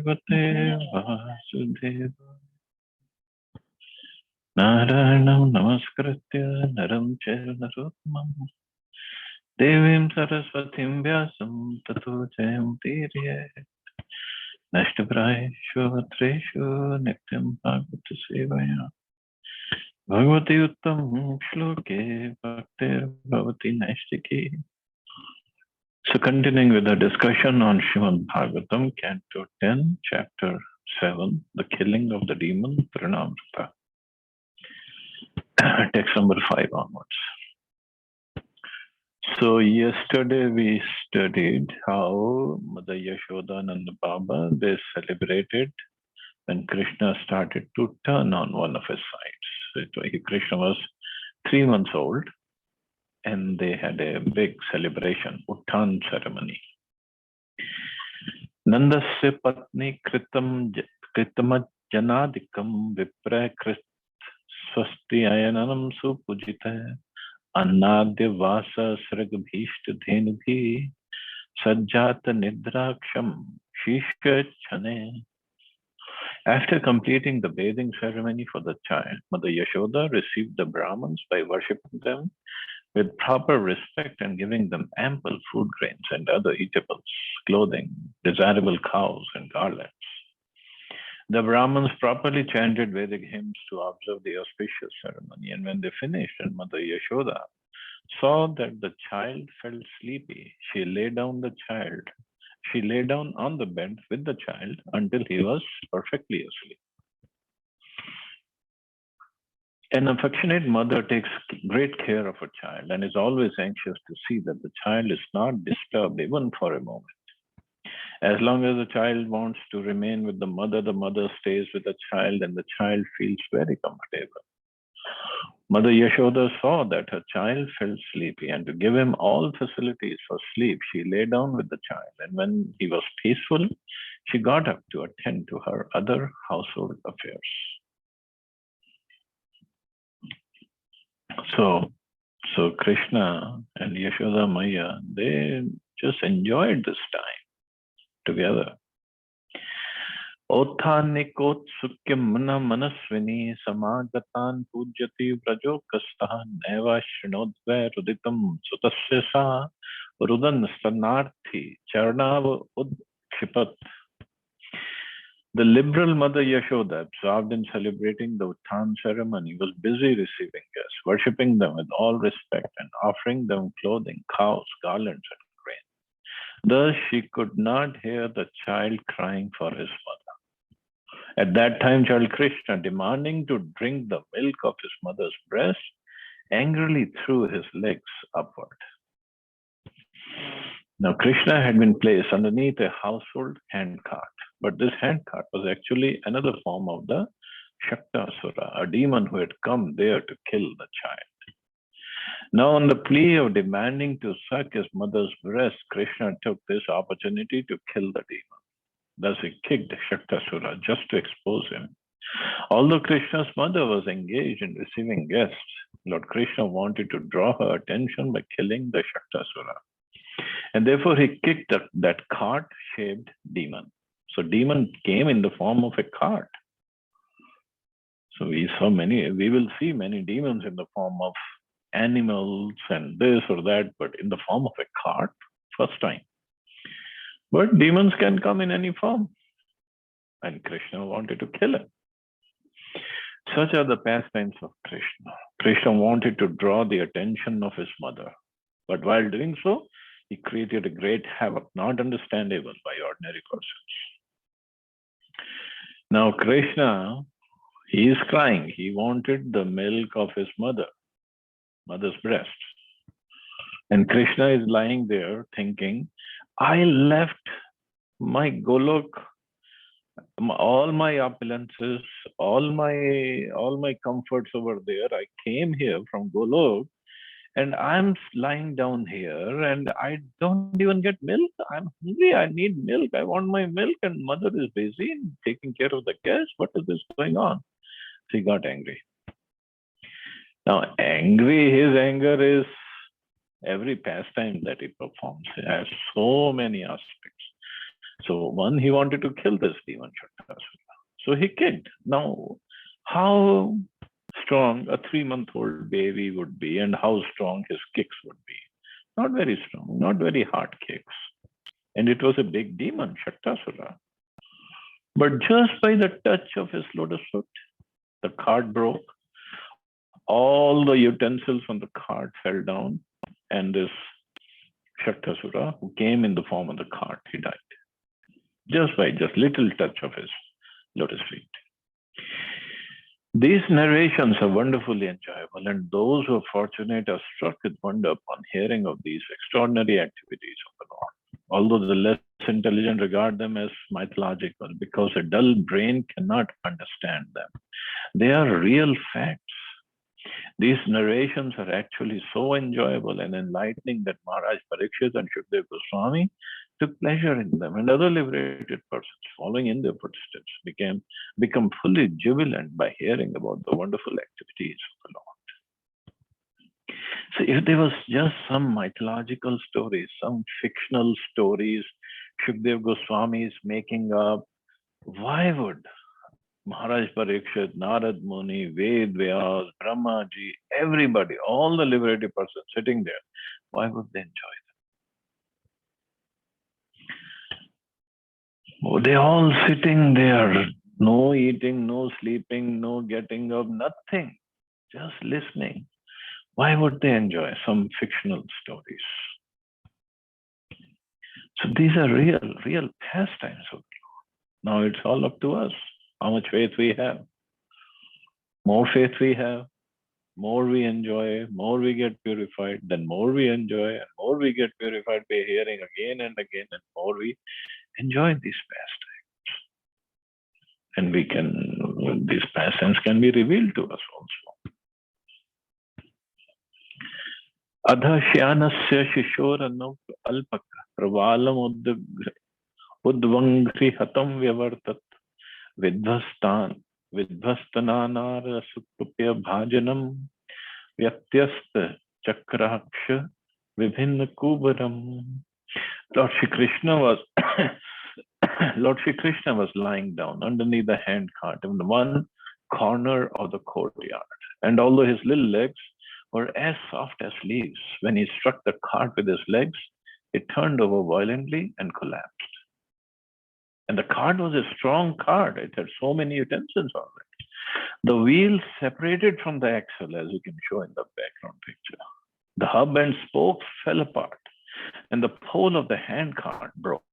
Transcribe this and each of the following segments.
Bhagavate Vasudevaya. Narayanam Namaskritya Naram Chaiva Narottamam Devim Saraswatim Vyasam Tato Jayam Tirye Nashtaprayeshu Vatreshu Nityam Bhagavata Sevaya Bhagavati Uttam Shloke Bhaktir Bhavati Naistiki. So continuing with the discussion on Srimad Bhagavatam, Canto 10, Chapter 7, The Killing of the Demon, Pranamrita. Text number 5 onwards. So yesterday we studied how Mother Yashoda and Baba, they celebrated when Krishna started to turn on one of his sides. Krishna was 3 months old and they had a big celebration, Uttan ceremony. Nandasya patni kritam janadikam vipra krist swasti ayananam supujita annadya vasa sragabhishta dhenubhi sajjata nidraksham shisha chane. After completing the bathing ceremony for the child, Mother Yashoda received the Brahmins by worshipping them with proper respect and giving them ample food grains and other eatables, clothing, desirable cows, and garlands. The Brahmins properly chanted Vedic hymns to observe the auspicious ceremony, and when they finished and Mother Yashoda saw that the child felt sleepy, she lay down on the bed with the child until he was perfectly asleep. An affectionate mother takes great care of her child and is always anxious to see that the child is not disturbed even for a moment. As long as the child wants to remain with the mother stays with the child and the child feels very comfortable. Mother Yashoda saw that her child felt sleepy, and to give him all facilities for sleep, she lay down with the child. And when he was peaceful, she got up to attend to her other household affairs. So Krishna and Yashoda Maya, they just enjoyed this time together. Othanikot sukyam mana manasvini samagatan pujyati vrajokastha neva shrinodve ruditam sutasya sa rudan stanarthi charnav udkshipat. The liberal Mother Yashoda, absorbed in celebrating the Uttan ceremony, was busy receiving guests, worshipping them with all respect and offering them clothing, cows, garlands, and grain. Thus, she could not hear the child crying for his mother. At that time, child Krishna, demanding to drink the milk of his mother's breast, angrily threw his legs upward. Now, Krishna had been placed underneath a household handcart, but this handcart was actually another form of the Shaktasura, a demon who had come there to kill the child. Now, on the plea of demanding to suck his mother's breast, Krishna took this opportunity to kill the demon. Thus, he kicked Shaktasura just to expose him. Although Krishna's mother was engaged in receiving guests, Lord Krishna wanted to draw her attention by killing the Shaktasura. And therefore, he kicked that cart-shaped demon. So demon came in the form of a cart. So we will see many demons in the form of animals and this or that, but in the form of a cart, first time. But demons can come in any form. And Krishna wanted to kill him. Such are the pastimes of Krishna. Krishna wanted to draw the attention of his mother. But while doing so, he created a great havoc, not understandable by ordinary persons. Now Krishna, he is crying. He wanted the milk of his mother's breast. And Krishna is lying there thinking, I left my Golok, all my opulences, all my comforts over there. I came here from Golok, and I'm lying down here, and I don't even get milk. I'm hungry. I need milk. I want my milk, and mother is busy taking care of the guests. What is this going on? So he got angry. Now, his anger is every pastime that he performs. It has so many aspects. So one, he wanted to kill this demon Shaktasura. So he kicked. Now, how strong a 3-month-old baby would be and how strong his kicks would be. Not very strong, not very hard kicks. And it was a big demon, Shaktasura. But just by the touch of his lotus foot, the cart broke. All the utensils on the cart fell down. And this Shaktasura, who came in the form of the cart, he died. Just by just little touch of his lotus feet. These narrations are wonderfully enjoyable, and those who are fortunate are struck with wonder upon hearing of these extraordinary activities of the Lord. Although the less intelligent regard them as mythological, because a dull brain cannot understand them. They are real facts. These narrations are actually so enjoyable and enlightening that Maharaj Parikshit and Shukdev Goswami took pleasure in them, and other liberated persons following in their footsteps become fully jubilant by hearing about the wonderful activities of the Lord. So if there was just some mythological stories, some fictional stories Shukdev Goswami is making up, why would Maharaj Parikshit, Narad Muni, Ved Vyas, Brahmaji, everybody, all the liberated persons sitting there, why would they enjoy them? Oh, they're all sitting there, no eating, no sleeping, no getting up, nothing, just listening. Why would they enjoy some fictional stories? So these are real pastimes of the Lord. Now it's all up to us, how much faith we have. More faith we have, more we enjoy, more we get purified, then more we enjoy, and more we get purified by hearing again and again, and more we enjoy these pastimes. And these pastimes can be revealed to us also. Adha shyanasya shishoranu alpaka pravalam udvangri hatam vyavartat vidvastananara sukupya bhajanam vyatyasta chakraksha vibhinna kubaram. Lord Shri Krishna was lying down underneath the hand cart in the one corner of the courtyard. And although his little legs were as soft as leaves, when he struck the cart with his legs, it turned over violently and collapsed. And the cart was a strong cart. It had so many utensils on it. The wheels separated from the axle, as you can show in the background picture. The hub and spokes fell apart, and the pole of the hand cart broke.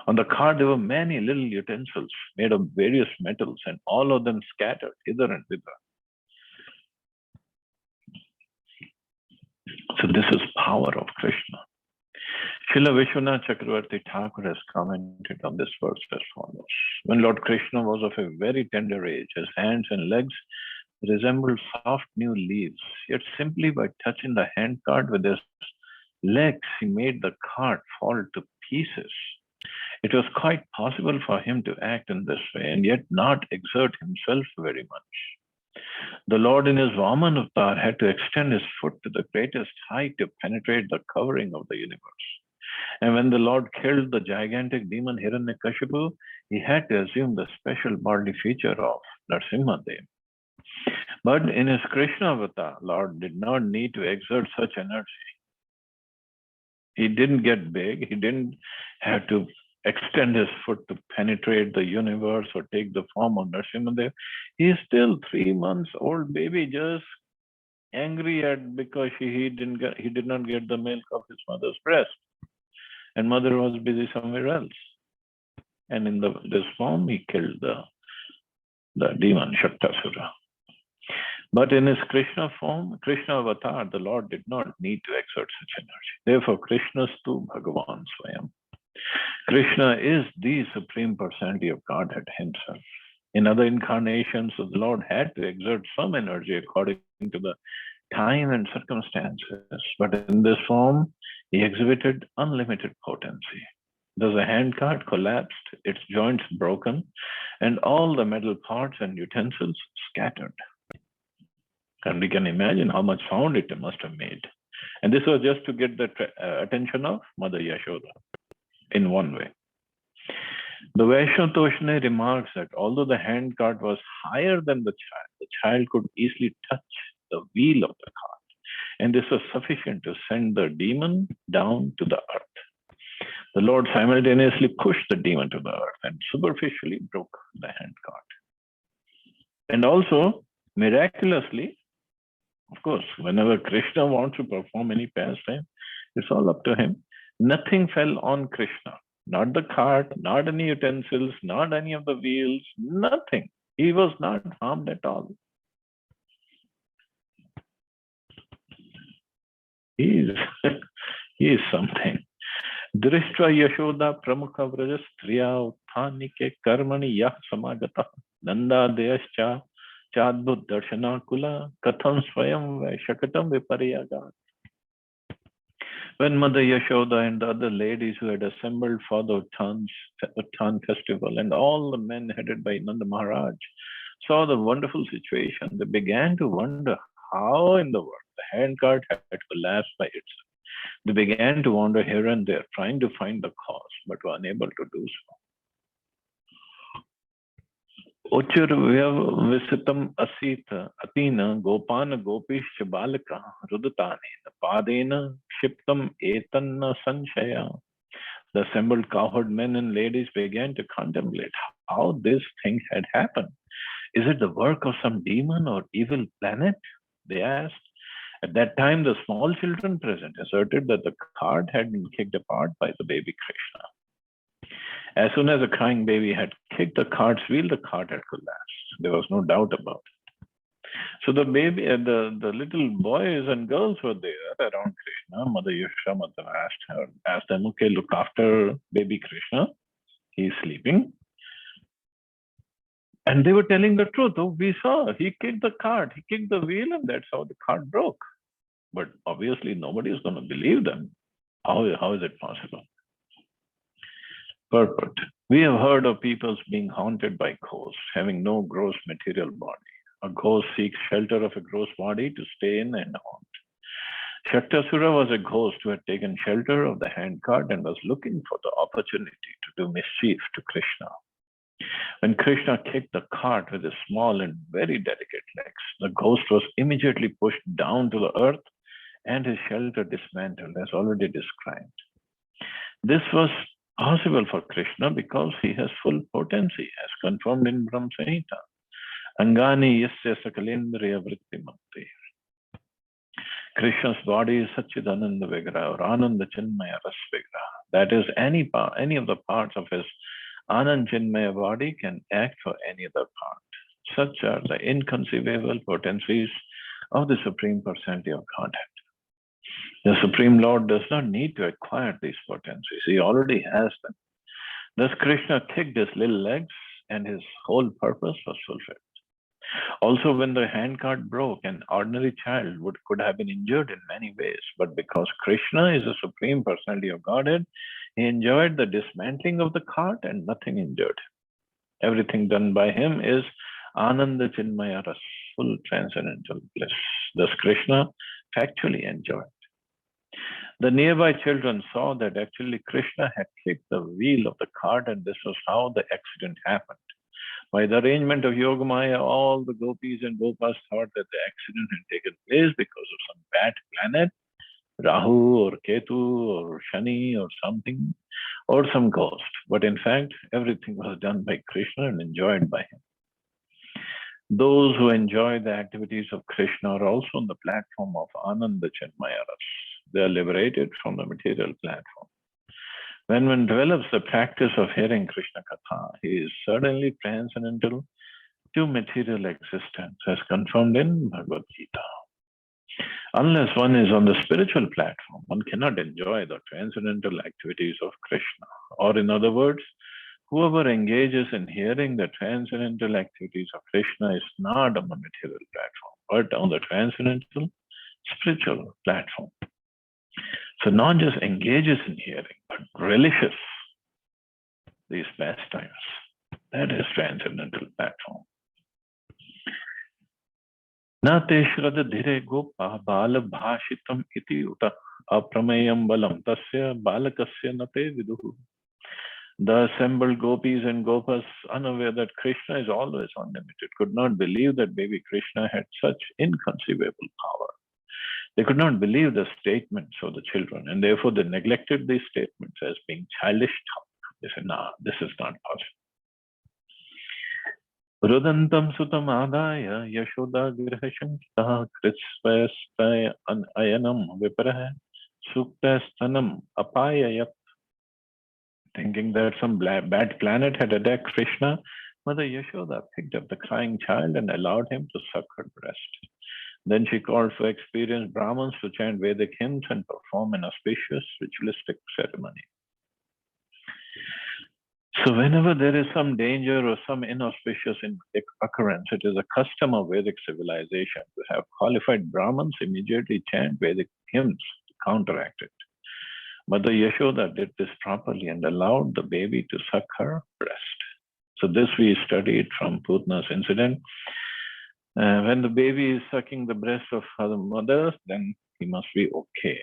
On the cart, there were many little utensils made of various metals, and all of them scattered hither and thither. So this is power of Krishna. Srila Vishwanath Chakravarti Thakur has commented on this verse as follows. When Lord Krishna was of a very tender age, his hands and legs resembled soft new leaves, yet simply by touching the handcart with his legs, he made the cart fall to pieces. It was quite possible for him to act in this way and yet not exert himself very much. The Lord in his Vaman avatar had to extend his foot to the greatest height to penetrate the covering of the universe. And when the Lord killed the gigantic demon Hiranyakashipu, he had to assume the special bodily feature of Narasimhadev. But in his Krishna avatar, Lord did not need to exert such energy. He didn't get big. He didn't have to extend his foot to penetrate the universe or take the form of Narasimhadev. He is still 3 months old baby, just angry because he did not get the milk of his mother's breast, and mother was busy somewhere else. And in this form, he killed the demon Shaktasura. But in his Krishna form, Krishna avatar, the Lord did not need to exert such energy. Therefore, Krishnastu Bhagavan Swayam. Krishna is the Supreme Personality of Godhead himself. In other incarnations, the Lord had to exert some energy according to the time and circumstances. But in this form, he exhibited unlimited potency. Thus the handcart collapsed, its joints broken, and all the metal parts and utensils scattered. And we can imagine how much sound it must have made. And this was just to get the attention of Mother Yashoda in one way. The Vaishnav remarks that although the handcart was higher than the child could easily touch the wheel of the cart, and this was sufficient to send the demon down to the earth. The Lord simultaneously pushed the demon to the earth and superficially broke the handcart. And also, miraculously, of course, whenever Krishna wants to perform any pastime, it's all up to him. Nothing fell on Krishna. Not the cart, not any utensils, not any of the wheels, nothing. He was not harmed at all. He is something. Drishtva Yashoda Pramukha Vraja Striya Uthanike Karmani Yah Samagata Nanda Deyascha Chadbhut Darshana Kula Katham Swayam Shakatam Vipariyagat. When Mother Yashoda and the other ladies who had assembled for the Uttan festival and all the men headed by Nanda Maharaj saw the wonderful situation, they began to wonder how in the world the handcart had collapsed by itself. They began to wander here and there, trying to find the cause, but were unable to do so. Uchur visitam asita atina gopana gopisha balaka rudutane padena kshiptam etanna sanshaya. The assembled cowherd men and ladies began to contemplate how this thing had happened. Is it the work of some demon or evil planet? They asked. At that time, the small children present asserted that the cart had been kicked apart by the baby Krishna. As soon as the crying baby had kicked the cart's wheel, the cart had collapsed. There was no doubt about it. So the baby, the little boys and girls were there around Krishna. Mother Yashoda asked them, okay, look after baby Krishna. He's sleeping. And they were telling the truth. Oh, we saw, he kicked the cart, he kicked the wheel, and that's how the cart broke. But obviously, nobody is going to believe them. How is it possible? Purport. We have heard of people being haunted by ghosts, having no gross material body. A ghost seeks shelter of a gross body to stay in and haunt. Shaktasura was a ghost who had taken shelter of the handcart and was looking for the opportunity to do mischief to Krishna. When Krishna kicked the cart with his small and very delicate legs, the ghost was immediately pushed down to the earth and his shelter dismantled, as already described. This was possible for Krishna because he has full potency, as confirmed in Brahma Samhita. Angani yasya sakalendriya vritti mukti. Krishna's body is Satchidananda Vigraha or Ananda Chinmaya Ras Vigraha. That is, any of the parts of his Anand Chinmaya body can act for any other part. Such are the inconceivable potencies of the Supreme Personality of Godhead. The Supreme Lord does not need to acquire these potencies. He already has them. Thus Krishna kicked his little legs and his whole purpose was fulfilled. Also, when the handcart broke, an ordinary child could have been injured in many ways. But because Krishna is the Supreme Personality of Godhead, he enjoyed the dismantling of the cart and nothing injured him. Everything done by him is Ananda Chinmaya Ras, full transcendental bliss. Thus Krishna factually enjoyed. The nearby children saw that actually Krishna had kicked the wheel of the cart and this was how the accident happened. By the arrangement of Yogamaya, all the gopis and gopas thought that the accident had taken place because of some bad planet, Rahu or Ketu or Shani or something, or some ghost. But in fact, everything was done by Krishna and enjoyed by him. Those who enjoy the activities of Krishna are also on the platform of Ananda Chinmaya Ras. They are liberated from the material platform. When one develops the practice of hearing Krishna Katha, he is suddenly transcendental to material existence, as confirmed in Bhagavad Gita. Unless one is on the spiritual platform, one cannot enjoy the transcendental activities of Krishna. Or in other words, whoever engages in hearing the transcendental activities of Krishna is not on the material platform, but on the transcendental spiritual platform. So not just engages in hearing, but relishes these pastimes. That is transcendental platform. Na te shraddha dhire gopa bala bhashitam iti uta aprameyam balam tasya balakasya na te viduhu. The assembled gopis and gopas, unaware that Krishna is always unlimited, could not believe that baby Krishna had such inconceivable power. They could not believe the statements of the children, and therefore they neglected these statements as being childish talk. They said, "No, this is not possible." Rudantam sutam adaya yashoda grihashankta kritvastaya ayanam vipraha sukta stanam apayayat. Thinking that some bad planet had attacked Krishna, Mother Yashoda picked up the crying child and allowed him to suck her breast. Then she called for experienced Brahmins to chant Vedic hymns and perform an auspicious ritualistic ceremony. So whenever there is some danger or some inauspicious occurrence, it is a custom of Vedic civilization to have qualified Brahmins immediately chant Vedic hymns to counteract it. Mother Yashoda did this properly and allowed the baby to suck her breast. So this we studied from Putna's incident. When the baby is sucking the breast of her mother, then he must be okay.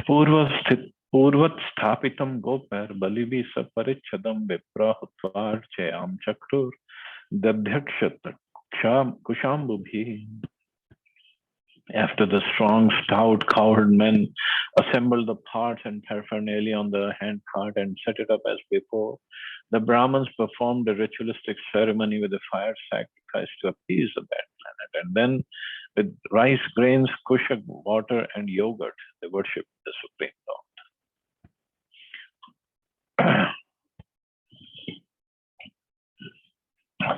Purvat sthapitam gopar balibi saparichadam viprahutvar chayam chakrur dadhyakshat kushambubhi. After the strong, stout, cowherd men assembled the parts and paraphernalia on the handcart and set it up as before, the Brahmins performed a ritualistic ceremony with a fire sacrifice to appease the bad planet. And then, with rice, grains, kushak, water, and yogurt, they worshipped the Supreme Lord.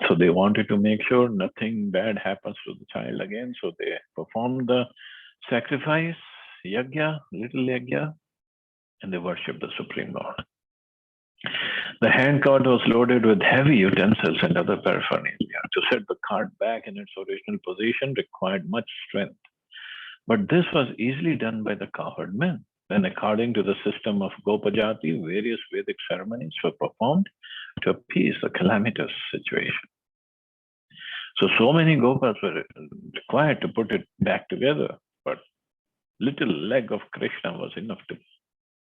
So they wanted to make sure nothing bad happens to the child again. So they performed the sacrifice, yajna, little yajna, and they worshipped the Supreme Lord. The handcart was loaded with heavy utensils and other paraphernalia. To set the cart back in its original position required much strength. But this was easily done by the cowherd men. Then, according to the system of Gopajati, various Vedic ceremonies were performed to appease the calamitous situation. So many gopas were required to put it back together, but little leg of Krishna was enough to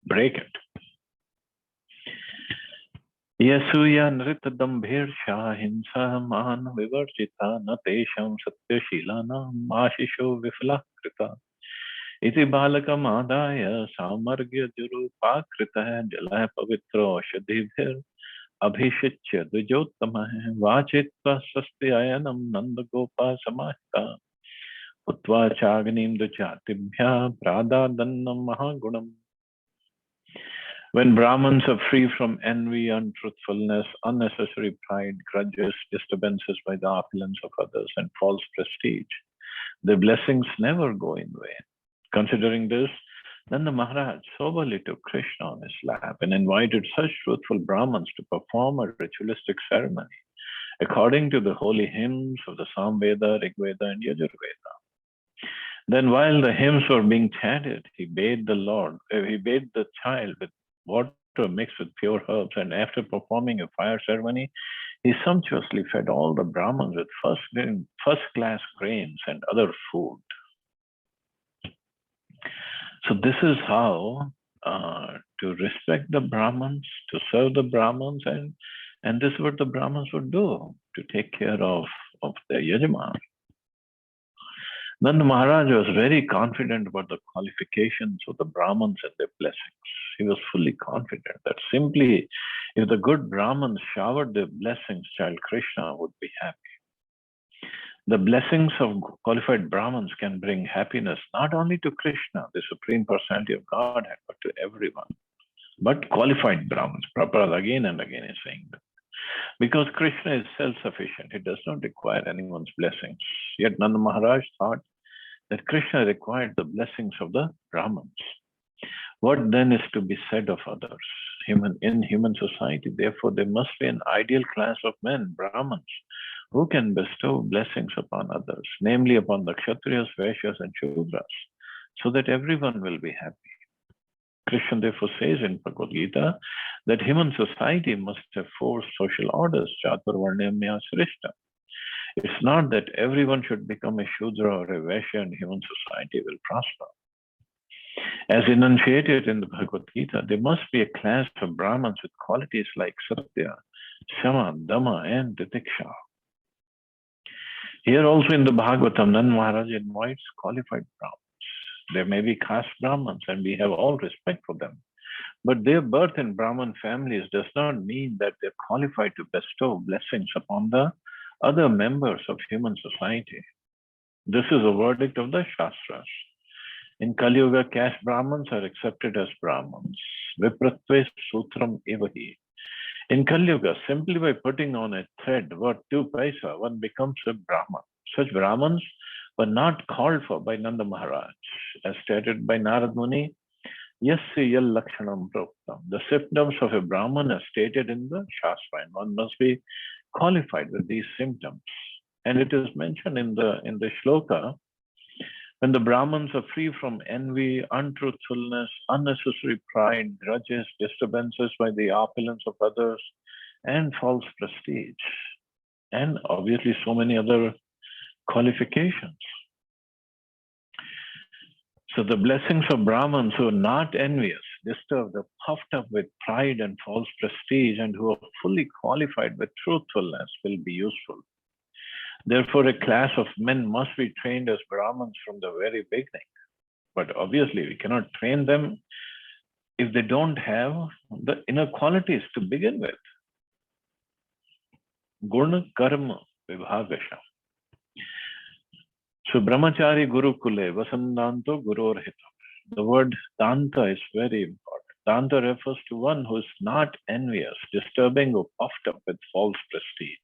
break it. Yasuya nritadambhir shahinsa man vivarjita natesham satyashilanam ashisho viflakrita. Iti balakam adaya samargya jurupakrita jalaya pavitro shadhibhir abhishitya dvijottama vachitva swastyayanam nandagopa samahita utva chagnim dujatibhya pradadannam mahagunam. When Brahmins are free from envy, untruthfulness, unnecessary pride, grudges, disturbances by the opulence of others, and false prestige, their blessings never go in vain. Considering this, then the Maharaj soberly took Krishna on his lap and invited such truthful Brahmins to perform a ritualistic ceremony according to the holy hymns of the Samveda, Rigveda, and Yajurveda. Then, while the hymns were being chanted, he bathed the child with water mixed with pure herbs, and after performing a fire ceremony, he sumptuously fed all the Brahmins with first-class grains and other food. So this is how to respect the Brahmins, to serve the Brahmins, and this is what the Brahmins would do to take care of their Yajaman. Then the Maharaj was very confident about the qualifications of the Brahmins and their blessings. He was fully confident that simply if the good Brahmins showered their blessings, child Krishna would be happy. The blessings of qualified Brahmins can bring happiness not only to Krishna, the Supreme Personality of Godhead, but to everyone. But qualified Brahmins, Prabhupada again and again is saying that. Because Krishna is self-sufficient, he does not require anyone's blessings. Yet Nanda Maharaj thought that Krishna required the blessings of the Brahmins. What then is to be said of others? In human society, therefore, there must be an ideal class of men, Brahmins, who can bestow blessings upon others, namely upon the Kshatriyas, Vaishyas, and Shudras, so that everyone will be happy. Krishna therefore says in Bhagavad Gita that human society must have four social orders, Chaturvarnyamya Srishta. It's not that everyone should become a Shudra or a Vaishya and human society will prosper. As enunciated in the Bhagavad Gita, there must be a class of Brahmins with qualities like Satya, Shama, Dhamma, and Titiksha. Here also in the Bhagavatam, Nand Maharaj invites qualified Brahmins. There may be caste Brahmins, and we have all respect for them. But their birth in Brahmin families does not mean that they're qualified to bestow blessings upon the other members of human society. This is a verdict of the Shastras. In Kali Yuga, caste Brahmins are accepted as Brahmins. Vipratve Sutram Evahi. In Kali Yuga, simply by putting on a thread worth 2 paisa, one becomes a Brahman. Such Brahmins were not called for by Nanda Maharaj. As stated by Narad Muni, Yasya Yal Lakshanam Proktam. The symptoms of a Brahman are stated in the Shastra, and one must be qualified with these symptoms. And it is mentioned in the shloka, when the Brahmins are free from envy, untruthfulness, unnecessary pride, grudges, disturbances by the opulence of others, and false prestige, and obviously so many other qualifications. So the blessings of Brahmins who are not envious, disturbed, are puffed up with pride and false prestige, and who are fully qualified with truthfulness will be useful. Therefore, a class of men must be trained as Brahmins from the very beginning. But obviously, we cannot train them if they don't have the inner qualities to begin with. Guna Karma Vibhagasha. So, Brahmachari Guru Kule Vasandanto Gurur Hitam. The word Danta is very important. Danta refers to one who is not envious, disturbing, or puffed up with false prestige.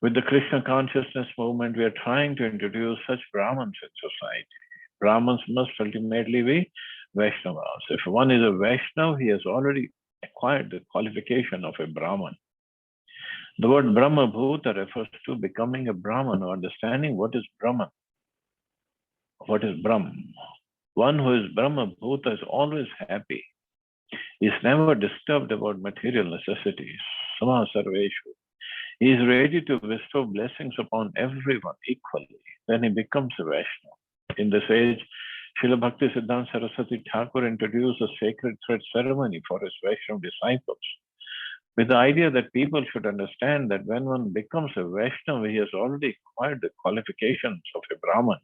With the Krishna consciousness movement, we are trying to introduce such Brahmins in society. Brahmins must ultimately be Vaishnavas. If one is a Vaishnava, he has already acquired the qualification of a Brahman. The word Brahma Bhuta refers to becoming a Brahman or understanding what is Brahman. What is Brahm? One who is Brahma Bhuta is always happy. He is never disturbed about material necessities. Sama Sarveshu. He is ready to bestow blessings upon everyone equally. Then he becomes a Vaishnava. In this age, Srila Bhakti Siddhanta Saraswati Thakur introduced a sacred thread ceremony for his Vaishnava disciples, with the idea that people should understand that when one becomes a Vaishnava, he has already acquired the qualifications of a Brahman.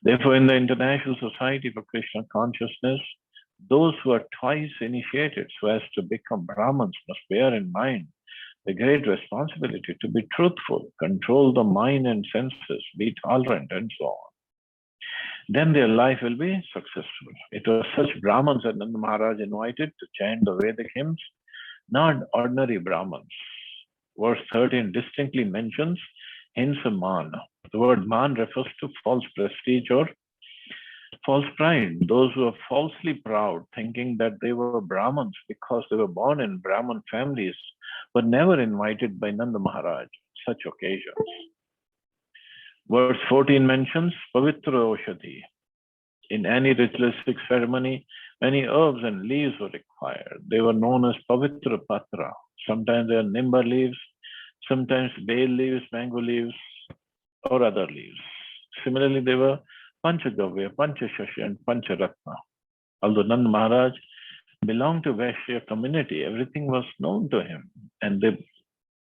Therefore, in the International Society for Krishna Consciousness, those who are twice initiated so as to become Brahmins must bear in mind the great responsibility to be truthful, control the mind and senses, be tolerant, and so on. Then their life will be successful. It was such Brahmins that Nanda Maharaj invited to chant the Vedic hymns, not ordinary Brahmins. Verse 13 distinctly mentions Hinsa Man. The word man refers to false prestige or false pride. Those who are falsely proud, thinking that they were Brahmins because they were born in Brahmin families, were never invited by Nanda Maharaj on such occasions. Verse 14 mentions Pavitra Oshadhi. In any ritualistic ceremony, many herbs and leaves were required. They were known as Pavitra Patra. Sometimes they are Nimba leaves, sometimes Bale leaves, mango leaves, or other leaves. Similarly, they were Panchagavya, Panchashashi, and Pancharatna. Although Nanda Maharaj belonged to Vaishya community, everything was known to him, and they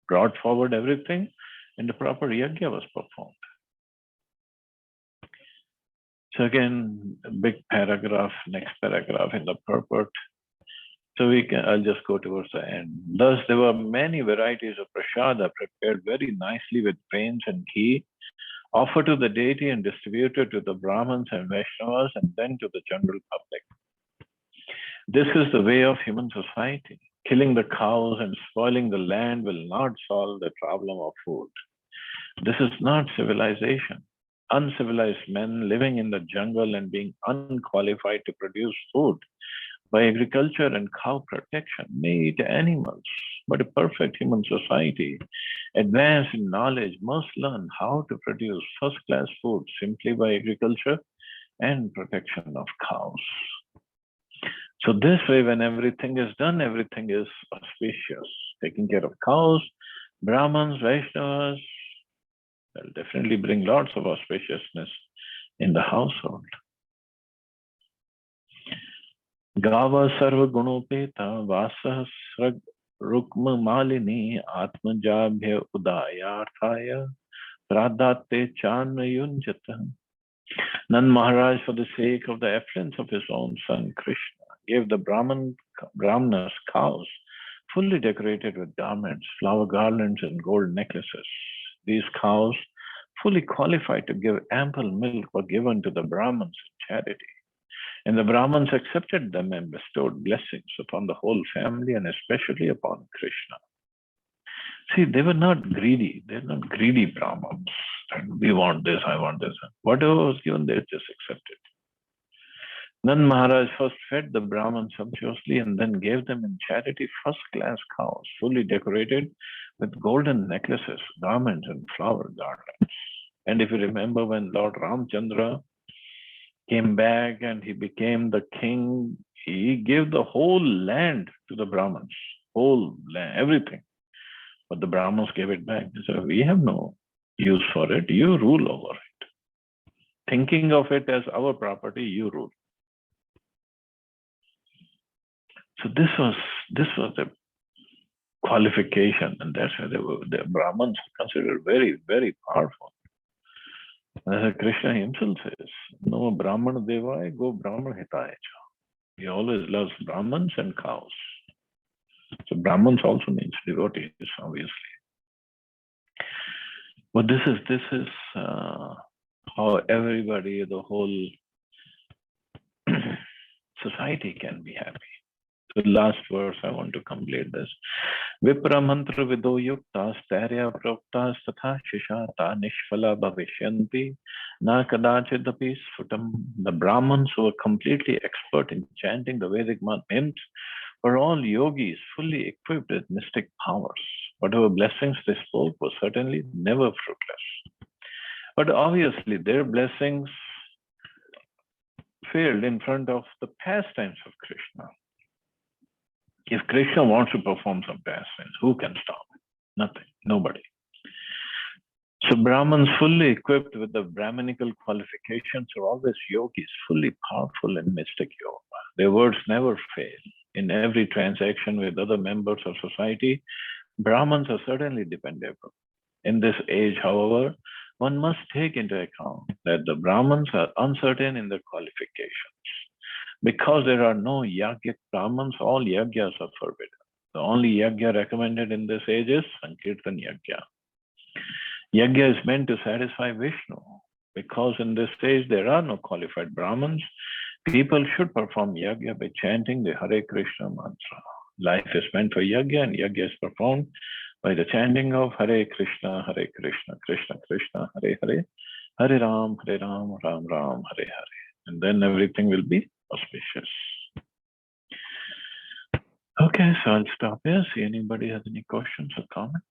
brought forward everything, and the proper yajna was performed. So again, a big paragraph, next paragraph in the purport. So I'll just go towards the end. Thus, there were many varieties of prasada prepared very nicely with grains and ghee, offered to the deity and distributed to the Brahmins and Vaishnavas, and then to the general public. This is the way of human society. Killing the cows and spoiling the land will not solve the problem of food. This is not civilization. Uncivilized men living in the jungle and being unqualified to produce food by agriculture and cow protection may eat animals, but a perfect human society, advanced in knowledge, must learn how to produce first-class food simply by agriculture and protection of cows. So this way, when everything is done, everything is auspicious. Taking care of cows, Brahmins, Vaishnavas, will definitely bring lots of auspiciousness in the household. Gava sarva gunopeta vasah srag rukma malini atmajabhya udayarthaya pradate chana yunjata. Nand Maharaj, for the sake of the affluence of his own son Krishna, gave the Brahmanas cows fully decorated with garments, flower garlands, and gold necklaces. These cows, fully qualified to give ample milk, were given to the Brahmins in charity. And the Brahmins accepted them and bestowed blessings upon the whole family and especially upon Krishna. See, they were not greedy. They're not greedy Brahmins. We want this, I want this. Whatever was given, they just accepted. Nand Maharaj first fed the Brahmins sumptuously and then gave them in charity first-class cows, fully decorated with golden necklaces, garments, and flower garlands. And if you remember when Lord Ramchandra came back and he became the king, he gave the whole land to the Brahmins, whole land, everything. But the Brahmins gave it back. They said, we have no use for it. You rule over it. Thinking of it as our property, you rule. So this was the qualification, and that's why the Brahmins were considered very, very powerful. As Krishna himself says, no Brahmana Devaya, go Brahmana Hitaya. He always loves Brahmins and cows. So Brahmins also means devotees, obviously. But this is how everybody, the whole society can be happy. The last verse I want to complete this. Vipra mantra vido yuktas tarya proktas tatha shishata nishphala bhavishyanti na kadachidapi sfutam. The Brahmins who were completely expert in chanting the Vedic hymns were all yogis fully equipped with mystic powers. Whatever blessings they spoke were certainly never fruitless. But obviously their blessings failed in front of the pastimes of Krishna. If Krishna wants to perform some pastimes, who can stop it? Nothing, nobody. So Brahmins fully equipped with the Brahminical qualifications are always yogis, fully powerful in mystic yoga. Their words never fail. In every transaction with other members of society, Brahmins are certainly dependable. In this age, however, one must take into account that the Brahmins are uncertain in their qualifications. Because there are no Yagya Brahmins, all Yagyas are forbidden. The only Yagya recommended in this age is Sankirtan Yagya. Yagya is meant to satisfy Vishnu. Because in this stage there are no qualified Brahmins, people should perform Yagya by chanting the Hare Krishna mantra. Life is meant for Yagya, and Yagya is performed by the chanting of Hare Krishna, Krishna Krishna, Hare Hare, Hare Ram, Ram Ram, Hare Hare. And then everything will be auspicious. Okay, so I'll stop here. See anybody has any questions or comments?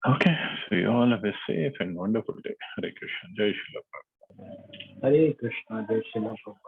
Okay, so you all have a safe and wonderful day. Hare Krishna. Jai Shri Prabhupada. Hare Krishna, Jai Shri Prabhupada.